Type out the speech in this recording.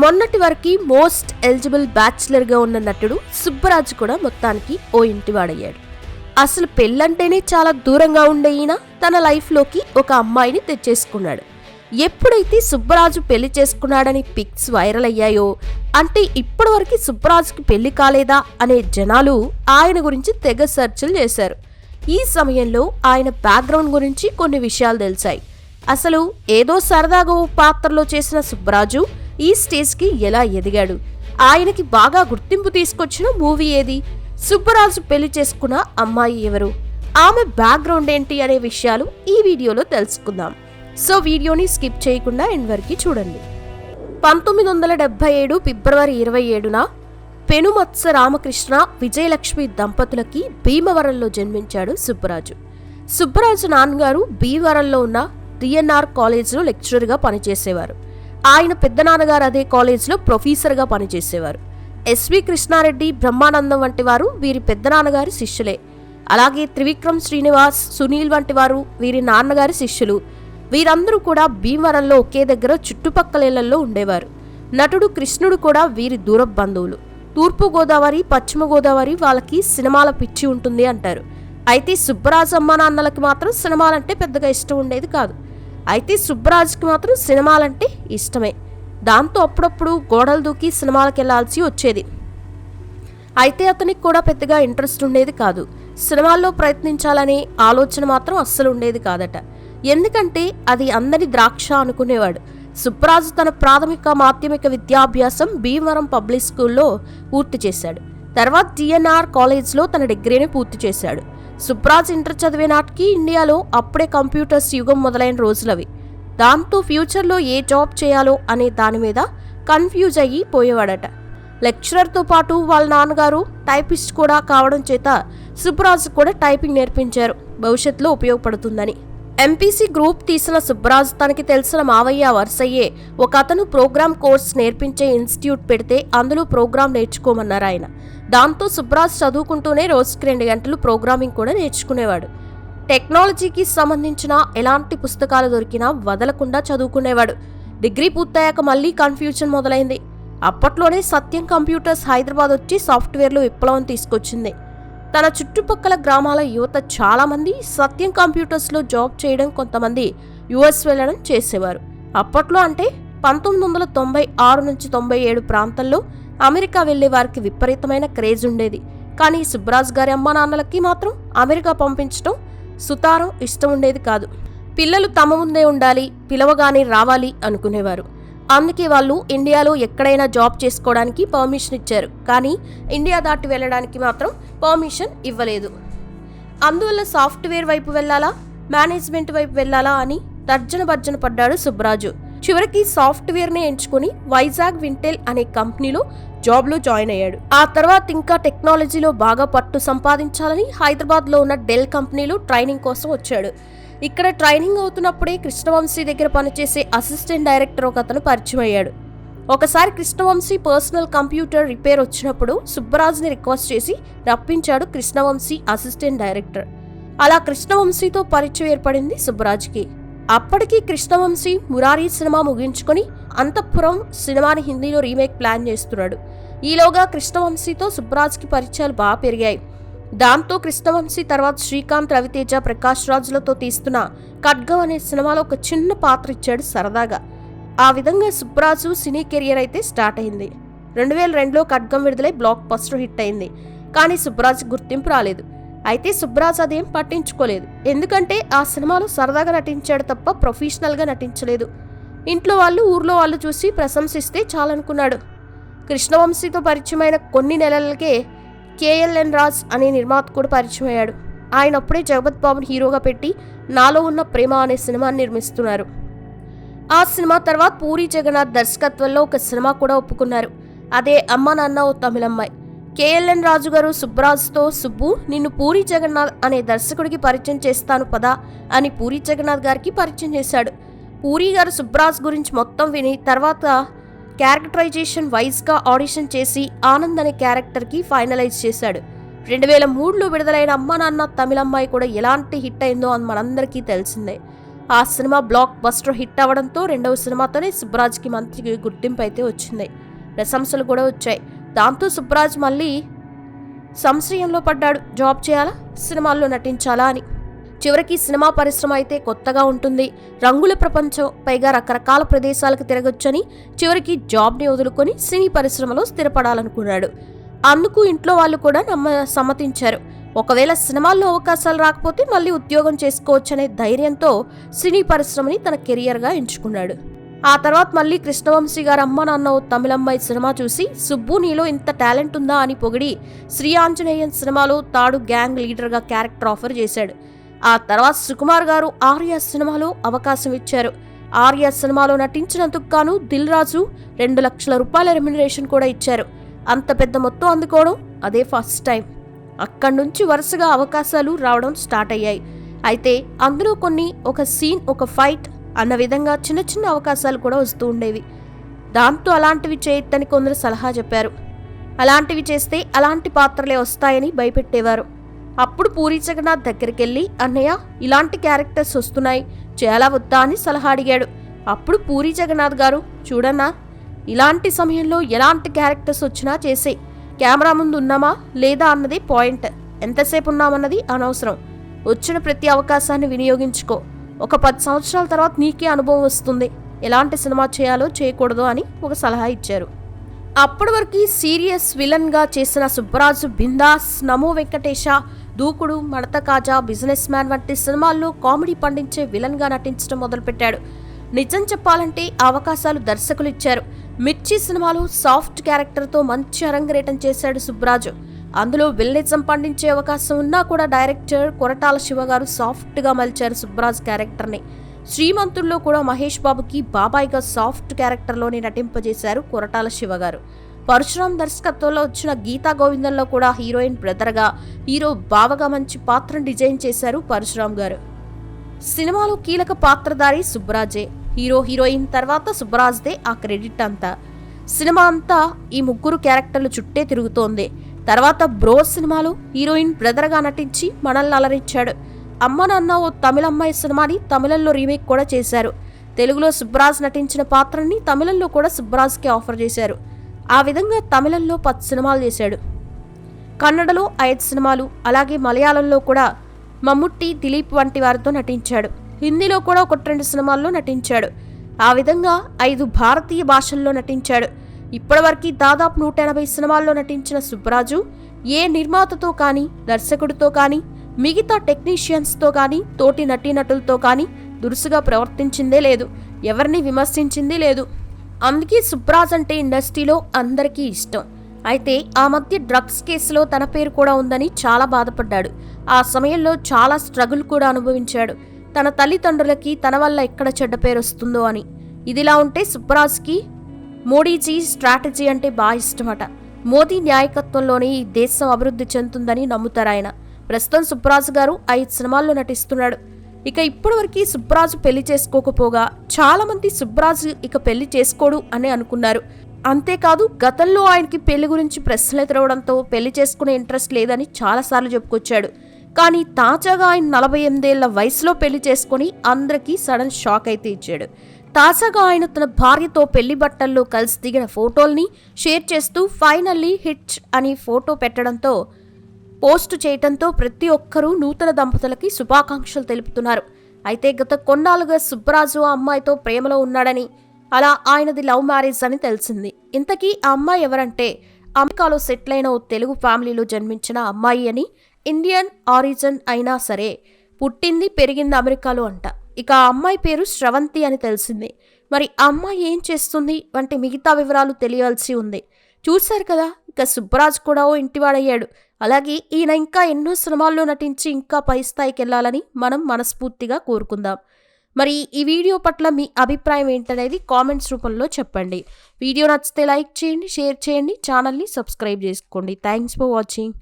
మొన్నటి వరకు most eligible bachelor గా ఉన్న నటుడు సుబ్బరాజు కూడా మొత్తానికి ఓ ఇంటివాడయ్యాడు. అసలు పెళ్ళంటేనే చాలా దూరంగా ఉండే ఈయన తన లైఫ్ లోకి ఒక అమ్మాయిని తెచ్చేసుకున్నాడు. ఎప్పుడైతే సుబ్బరాజు పెళ్లి చేసుకున్నాడని పిక్స్ వైరల్ అయ్యాయో, అంటే ఇప్పటి వరకు సుబ్బరాజుకి పెళ్లి కాలేదా అనే జనాలు ఆయన గురించి తెగ సెర్చ్లు చేశారు. ఈ సమయంలో ఆయన బ్యాక్గ్రౌండ్ గురించి కొన్ని విషయాలు తెలిసాయి. అసలు ఏదో సరదాగా ఓ పాత్రలో చేసిన సుబ్బరాజు ఈ స్టేజ్కి ఎలా ఎదిగాడు, ఆయనకి బాగా గుర్తింపు తీసుకొచ్చిన మూవీ ఏది, సుబ్బరాజు పెళ్లి చేసుకున్న అమ్మాయి ఎవరు, ఆమె బ్యాక్గ్రౌండ్ ఏంటి అనే విషయాలు ఈ వీడియోలో తెలుసుకుందాం. సో వీడియోని స్కిప్ చేయకుండా ఎండ్ వరకు చూడండి. 1977 ఫిబ్రవరి 27న పెనుమత్స రామకృష్ణ విజయలక్ష్మి దంపతులకి భీమవరంలో జన్మించాడు సుబ్బరాజు. సుబ్బరాజు నాన్నగారు భీమవరంలో ఉన్న డిఎన్ఆర్ కాలేజ్లో లెక్చరర్గా పనిచేసేవారు. ఆయన పెద్దనాన్నగారు అదే కాలేజ్లో ప్రొఫెసర్గా పనిచేసేవారు. ఎస్వి కృష్ణారెడ్డి, బ్రహ్మానందం వంటి వారు వీరి పెద్దనాన్నగారి శిష్యులే. అలాగే త్రివిక్రమ్ శ్రీనివాస్, సునీల్ వంటి వారు వీరి నాన్నగారి శిష్యులు. వీరందరూ కూడా భీమవరంలో ఒకే దగ్గర చుట్టుపక్కలేళ్లలో ఉండేవారు. నటుడు కృష్ణుడు కూడా వీరి దూర బంధువులు. తూర్పు గోదావరి, పశ్చిమ గోదావరి వాళ్ళకి సినిమాల పిచ్చి ఉంటుంది అంటారు. అయితే సుబ్బరాజు అమ్మ నాన్నలకి మాత్రం సినిమాలంటే పెద్దగా ఇష్టం ఉండేది కాదు. అయితే సుబ్బరాజుకి మాత్రం సినిమాలంటే ఇష్టమే. దాంతో అప్పుడప్పుడు గోడలు దూకి సినిమాలకు వెళ్లాల్సి వచ్చేది. అయితే అతనికి కూడా పెద్దగా ఇంట్రెస్ట్ ఉండేది కాదు. సినిమాల్లో ప్రయత్నించాలనే ఆలోచన మాత్రం అస్సలు ఉండేది కాదట. ఎందుకంటే అది అందరి ద్రాక్ష అనుకునేవాడు. సుబ్బరాజు తన ప్రాథమిక, మాధ్యమిక విద్యాభ్యాసం భీమవరం పబ్లిక్ స్కూల్లో పూర్తి చేశాడు. తర్వాత డిఎన్ఆర్ కాలేజ్లో తన డిగ్రీని పూర్తి చేశాడు. సుబ్బరాజు ఇంటర్ చదివే నాటికి ఇండియాలో అప్పుడే కంప్యూటర్స్ యుగం మొదలైన రోజులవి. దాంతో ఫ్యూచర్లో ఏ జాబ్ చేయాలో అనే దాని మీద కన్ఫ్యూజ్ అయ్యి పోయేవాడట. లెక్చరర్తో పాటు వాళ్ళ నాన్నగారు టైపిస్ట్ కూడా కావడం చేత సుబ్బరాజు కూడా టైపింగ్ నేర్పించారు, భవిష్యత్తులో ఉపయోగపడుతుందని. ఎంపీసీ గ్రూప్ తీసిన సుబ్బరాజు తనకి తెలిసిన మావయ్య వరుసయ్యే ఒక అతను ప్రోగ్రామ్ కోర్స్ నేర్పించే ఇన్స్టిట్యూట్ పెడితే అందులో ప్రోగ్రామ్ నేర్చుకోమన్నారు ఆయన. దాంతో సుబ్బరాజు చదువుకుంటూనే రోజుకి 2 గంటలు ప్రోగ్రామింగ్ కూడా నేర్చుకునేవాడు. టెక్నాలజీకి సంబంధించిన ఎలాంటి పుస్తకాలు దొరికినా వదలకుండా చదువుకునేవాడు. డిగ్రీ పూర్తయ్యాక మళ్ళీ కన్ఫ్యూజన్ మొదలైంది. అప్పట్లోనే సత్యం కంప్యూటర్స్ హైదరాబాద్ వచ్చి సాఫ్ట్వేర్లో విప్లవం తీసుకొచ్చింది. తన చుట్టుపక్కల గ్రామాల యువత చాలా మంది సత్యం కంప్యూటర్స్లో జాబ్ చేయడం, కొంతమంది యుఎస్ వెళ్ళడం చేసేవారు. అప్పట్లో అంటే 1996 నుంచి 97 ప్రాంతంలో అమెరికా వెళ్లే వారికి విపరీతమైన క్రేజ్ ఉండేది. కానీ సుబ్బరాజు గారి అమ్మా నాన్నలకి మాత్రం అమెరికా పంపించడం సుతారం ఇష్టం ఉండేది కాదు. పిల్లలు తమ ముందే ఉండాలి, పిలవగానే రావాలి అనుకునేవారు. అందుకే వాళ్ళు ఇండియాలో ఎక్కడైనా జాబ్ చేసుకోవడానికి పర్మిషన్ ఇచ్చారు, కానీ ఇండియా దాటి వెళ్ళడానికి మాత్రం పర్మిషన్ ఇవ్వలేదు. అందువల్ల సాఫ్ట్వేర్ వైపు వెళ్ళాలా, మేనేజ్మెంట్ వైపు వెళ్ళాలా అని తర్జన భర్జన పడ్డాడు సుబ్బరాజు. చివరికి సాఫ్ట్వేర్నే ఎంచుకుని వైజాగ్ వింటెల్ అనే కంపెనీలో జాబ్లో జాయిన్ అయ్యాడు. ఆ తర్వాత ఇంకా టెక్నాలజీలో బాగా పట్టు సంపాదించాలని హైదరాబాద్లో ఉన్న డెల్ కంపెనీలో ట్రైనింగ్ కోసం వచ్చాడు. ఇక్కడ ట్రైనింగ్ అవుతున్నప్పుడే కృష్ణవంశీ దగ్గర పనిచేసే అసిస్టెంట్ డైరెక్టర్ ఒక అతను పరిచయం అయ్యాడు. ఒకసారి కృష్ణవంశీ పర్సనల్ కంప్యూటర్ రిపేర్ వచ్చినప్పుడు సుబ్బరాజుని రిక్వెస్ట్ చేసి రప్పించాడు కృష్ణవంశీ అసిస్టెంట్ డైరెక్టర్. అలా కృష్ణవంశీతో పరిచయం ఏర్పడింది సుబ్బరాజుకి. అప్పటికి కృష్ణవంశీ మురారి సినిమా ముగించుకొని అంతఃపురం సినిమాని హిందీలో రీమేక్ ప్లాన్ చేస్తున్నాడు. ఈలోగా కృష్ణవంశీతో సుబ్బరాజుకి పరిచయాలు బాగా పెరిగాయి. దాంతో కృష్ణవంశీ తర్వాత శ్రీకాంత్, రవితేజ, ప్రకాష్ రాజులతో తీస్తున్న ఖడ్గం అనే సినిమాలో ఒక చిన్న పాత్ర ఇచ్చాడు సరదాగా. ఆ విధంగా సుబ్బరాజు సినీ కెరియర్ అయితే స్టార్ట్ అయింది. 2002లో ఖడ్గం విడుదలై బ్లాక్ బస్టర్ హిట్ అయింది. కానీ సుబ్బరాజు గుర్తింపు రాలేదు. అయితే సుబ్బరాజు అదేం పట్టించుకోలేదు. ఎందుకంటే ఆ సినిమాలో సరదాగా నటించాడు తప్ప ప్రొఫెషనల్గా నటించలేదు. ఇంట్లో వాళ్ళు, ఊర్లో వాళ్ళు చూసి ప్రశంసిస్తే చాలనుకున్నాడు. కృష్ణవంశీతో పరిచయమైన కొన్ని నెలలకే కేఎల్ఎన్ రాజ్ అనే నిర్మాత కూడా పరిచయం అయ్యాడు. ఆయన అప్పుడే జగపత్ బాబుని హీరోగా పెట్టి నాలో ఉన్న ప్రేమ అనే సినిమాని నిర్మిస్తున్నారు. ఆ సినిమా తర్వాత పూరి జగన్నాథ్ దర్శకత్వంలో ఒక సినిమా కూడా ఒప్పుకున్నారు. అదే అమ్మ నాన్న ఓ తమిళమ్మాయి. కేఎల్ఎన్ రాజు గారు సుబ్బరాజుతో, సుబ్బు నిన్ను పూరి జగన్నాథ్ అనే దర్శకుడికి పరిచయం చేస్తాను పదా అని పూరి జగన్నాథ్ గారికి పరిచయం చేశాడు. పూరి గారు సుబ్బరాజు గురించి మొత్తం విని తర్వాత క్యారెక్టరైజేషన్ వైజ్గా ఆడిషన్ చేసి ఆనంద్ అనే క్యారెక్టర్కి ఫైనలైజ్ చేశాడు. 2003లో విడుదలైన అమ్మ నాన్న తమిళమ్మాయి కూడా ఎలాంటి హిట్ అయిందో అని మనందరికీ తెలిసిందే. ఆ సినిమా బ్లాక్ బస్టర్ హిట్ అవ్వడంతో రెండవ సినిమాతోనే సుబ్బరాజ్కి మంచి గుర్తింపు అయితే వచ్చింది. ప్రశంసలు కూడా వచ్చాయి. దాంతో సుబ్బరాజ్ మళ్ళీ సంశయంలో పడ్డాడు, జాబ్ చేయాలా సినిమాల్లో నటించాలా అని. చివరికి సినిమా పరిశ్రమ అయితే కొత్తగా ఉంటుంది, రంగుల ప్రపంచం, పైగా రకరకాల ప్రదేశాలకు తిరగొచ్చని చివరికి జాబ్ని వదులుకొని సినీ పరిశ్రమలో స్థిరపడాలనుకున్నాడు. అందుకు ఇంట్లో వాళ్ళు కూడా సమ్మతించారు. ఒకవేళ సినిమాల్లో అవకాశాలు రాకపోతే మళ్ళీ ఉద్యోగం చేసుకోవచ్చనే ధైర్యంతో సినీ పరిశ్రమని తన కెరియర్గా ఎంచుకున్నాడు. ఆ తర్వాత మళ్ళీ కృష్ణవంశీ గారు అమ్మ నాన్న ఓ తమిళమ్మాయి సినిమా చూసి సుబ్బు నీలో ఇంత టాలెంట్ ఉందా అని పొగిడి శ్రీ ఆంజనేయన్ సినిమాలో తాడు గ్యాంగ్ లీడర్గా క్యారెక్టర్ ఆఫర్ చేశాడు. ఆ తర్వాత సుకుమార్ గారు ఆర్య సినిమాలో అవకాశం ఇచ్చారు. ఆర్య సినిమాలో నటించినందుకు గాను దిల్ రాజు 2 లక్షల రూపాయల రెమ్యునరేషన్ కూడా ఇచ్చారు. అంత పెద్ద మొత్తం అందుకోవడం అదే ఫస్ట్ టైం. అక్కడి నుంచి వరుసగా అవకాశాలు రావడం స్టార్ట్ అయ్యాయి. అయితే అందులో కొన్ని ఒక సీన్, ఒక ఫైట్ అన్న విధంగా చిన్న చిన్న అవకాశాలు కూడా వస్తూ ఉండేవి. దాంతో అలాంటివి చేయొద్దని కొందరు సలహా చెప్పారు. అలాంటివి చేస్తే అలాంటి పాత్రలే వస్తాయని భయపెట్టేవారు. అప్పుడు పూరి జగన్నాథ్ దగ్గరికి వెళ్ళి అన్నయ్య ఇలాంటి క్యారెక్టర్స్ వస్తున్నాయి, చేయాలా వద్దా అని సలహా అడిగాడు. అప్పుడు పూరి జగన్నాథ్ గారు చూడన్నా, ఇలాంటి సమయంలో ఎలాంటి క్యారెక్టర్స్ వచ్చినా చేసే, కెమెరా ముందు ఉన్నామా లేదా అన్నది పాయింట్, ఎంతసేపు ఉన్నామన్నది అనవసరం, వచ్చిన ప్రతి అవకాశాన్ని వినియోగించుకో, ఒక 10 సంవత్సరాల తర్వాత నీకే అనుభవం వస్తుంది, ఎలాంటి సినిమా చేయాలో చేయకూడదు అని ఒక సలహా ఇచ్చారు. అప్పటి వరకు సీరియస్ విలన్గా చేసిన సుబ్బరాజు బిందాస్, నమో వెంకటేశ, దూకుడు, మడత కాజా, బిజినెస్ మ్యాన్ వంటి సినిమాల్లో కామెడీ పండించే విలన్గా నటించడం మొదలుపెట్టాడు. నిజం చెప్పాలంటే అవకాశాలు దర్శకులు ఇచ్చారు. మిర్చి సినిమాలో సాఫ్ట్ క్యారెక్టర్తో మంచి అరంగరేటం చేశాడు సుబ్బరాజు. అందులో విల్నిజం పండించే అవకాశం ఉన్నా కూడా డైరెక్టర్ కొరటాల శివ గారు సాఫ్ట్గా మలిచారు సుబ్బరాజ్ క్యారెక్టర్ని. శ్రీమంతుల్లో కూడా మహేష్ బాబుకి బాబాయిగా సాఫ్ట్ క్యారెక్టర్లోనే నటింపజేశారు కొరటాల శివ గారు. పరశురామ్ దర్శకత్వంలో వచ్చిన గీతా గోవిందంలో కూడా హీరోయిన్ బ్రదర్గా, హీరో బావగా మంచి పాత్రను డిజైన్ చేశారు పరశురామ్ గారు. సినిమాలో కీలక పాత్రధారి సుబ్బరాజే. హీరో హీరోయిన్ తర్వాత సుబ్బరాజ్దే ఆ క్రెడిట్ అంతా. సినిమా అంతా ఈ ముగ్గురు క్యారెక్టర్లు చుట్టే తిరుగుతోంది. తర్వాత బ్రో సినిమాలో హీరోయిన్ బ్రదర్గా నటించి మనల్ని అలరించాడు. అమ్మ నాన్న ఓ తమిళమ్మాయి సినిమాని తమిళంలో రీమేక్ కూడా చేశారు. తెలుగులో సుబ్బరాజ్ నటించిన పాత్రని తమిళంలో కూడా సుబ్బరాజ్కి ఆఫర్ చేశారు. ఆ విధంగా తమిళంలో 10 సినిమాలు చేశాడు. కన్నడలో 5 సినిమాలు, అలాగే మలయాళంలో కూడా మమ్ముట్టి, దిలీప్ వంటి వారితో నటించాడు. హిందీలో కూడా 1-2 సినిమాల్లో నటించాడు. ఆ విధంగా 5 భారతీయ భాషల్లో నటించాడు. ఇప్పటివరకు దాదాపు 180 సినిమాల్లో నటించిన సుబ్బరాజు ఏ నిర్మాతతో కానీ, దర్శకుడితో కానీ, మిగతా టెక్నీషియన్స్తో కానీ, తోటి నటీనటులతో కానీ దురుసుగా ప్రవర్తించిందే లేదు, ఎవరిని విమర్శించింది లేదు. అందుకే సుబ్బరాజ్ అంటే ఇండస్ట్రీలో అందరికీ ఇష్టం. అయితే ఆ మధ్య డ్రగ్స్ కేసులో తన పేరు కూడా ఉందని చాలా బాధపడ్డాడు. ఆ సమయంలో చాలా స్ట్రగుల్ కూడా అనుభవించాడు, తన తల్లిదండ్రులకి తన వల్ల ఎక్కడ చెడ్డ పేరు వస్తుందో అని. ఇదిలా ఉంటే సుబ్బరాజ్కి మోడీజీ స్ట్రాటజీ అంటే బాగా ఇష్టమట. మోదీ నాయకత్వంలోనే ఈ దేశం అభివృద్ధి చెందుతుందని నమ్ముతారాయన. ప్రస్తుతం సుబ్బరాజు గారు 5 సినిమాల్లో నటిస్తున్నాడు. ఇక ఇప్పటివరకు సుబ్బరాజు పెళ్లి చేసుకోకపోగా చాలామంది సుబ్బరాజు ఇక పెళ్లి చేసుకోడు అని అనుకున్నారు. అంతేకాదు గతంలో ఆయనకి పెళ్లి గురించి ప్రశ్నలు ఎదురవడంతో పెళ్లి చేసుకునే ఇంట్రెస్ట్ లేదని చాలాసార్లు చెప్పుకొచ్చాడు. కానీ తాజాగా ఆయన 48 ఏళ్ల వయసులో పెళ్లి చేసుకుని అందరికీ సడన్ షాక్ అయితే ఇచ్చాడు. తాజాగా ఆయన తన భార్యతో పెళ్లి బట్టల్లో కలిసి దిగిన ఫోటోల్ని షేర్ చేస్తూ ఫైనల్లీ హిట్ అని ఫోటో పెట్టడంతో పోస్ట్ చేయడంతో ప్రతి ఒక్కరూ నూతన దంపతులకి శుభాకాంక్షలు తెలుపుతున్నారు. అయితే గత కొన్నాళ్ళుగా సుబ్బరాజు ఆ అమ్మాయితో ప్రేమలో ఉన్నాడని, అలా ఆయనది లవ్ మ్యారేజ్ అని తెలిసింది. ఇంతకీ ఆ అమ్మాయి ఎవరంటే అమెరికాలో సెటిల్ అయిన ఓ తెలుగు ఫ్యామిలీలో జన్మించిన అమ్మాయి అని, ఇండియన్ ఆరిజిన్ అయినా సరే పుట్టింది పెరిగింది అమెరికాలో అంట. ఇక ఆ అమ్మాయి పేరు శ్రవంతి అని తెలిసింది. మరి ఆ అమ్మాయి ఏం చేస్తుంది వంటి మిగతా వివరాలు తెలియాల్సి ఉంది. చూశారు కదా, ఇక సుబ్బరాజు కూడా ఓ ఇంటివాడయ్యాడు. అలాగే ఈయన ఇంకా ఎన్నో సినిమాల్లో నటించి ఇంకా పై స్థాయికి వెళ్ళాలని మనం మనస్ఫూర్తిగా కోరుకుందాం. మరి ఈ వీడియో పట్ల మీ అభిప్రాయం ఏంటనేది కామెంట్స్ రూపంలో చెప్పండి. వీడియో నచ్చితే లైక్ చేయండి, షేర్ చేయండి, ఛానల్ని సబ్స్క్రైబ్ చేసుకోండి. Thanks for watching.